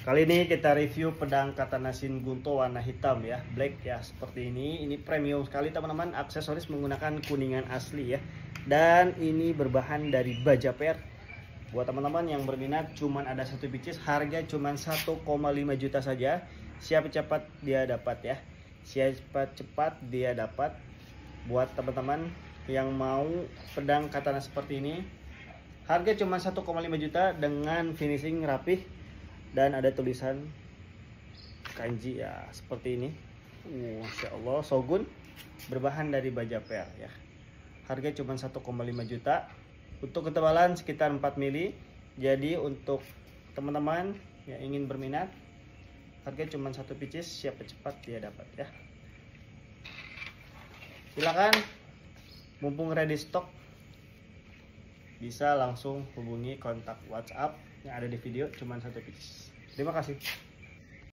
Kali ini kita review pedang katana Shin Gunto warna hitam ya, black ya, seperti ini. Ini premium sekali teman-teman, aksesoris menggunakan kuningan asli ya. Dan ini berbahan dari baja per. Buat teman-teman yang berminat, cuman ada satu pieces, harga cuman 1,5 juta saja. Siap cepat dia dapat ya. Siap cepat dia dapat. Buat teman-teman yang mau pedang katana seperti ini, harga cuma 1,5 juta dengan finishing rapih dan ada tulisan kanji ya seperti ini. Masya Allah, Shogun berbahan dari baja per ya. Harga cuma 1,5 juta. Untuk ketebalan sekitar 4 mili. Jadi untuk teman-teman yang ingin berminat, harga cuma satu pieces, siap cepat dia dapat ya. Silakan, mumpung ready stock, bisa langsung hubungi kontak WhatsApp yang ada di video, cuma satu pieces. Terima kasih.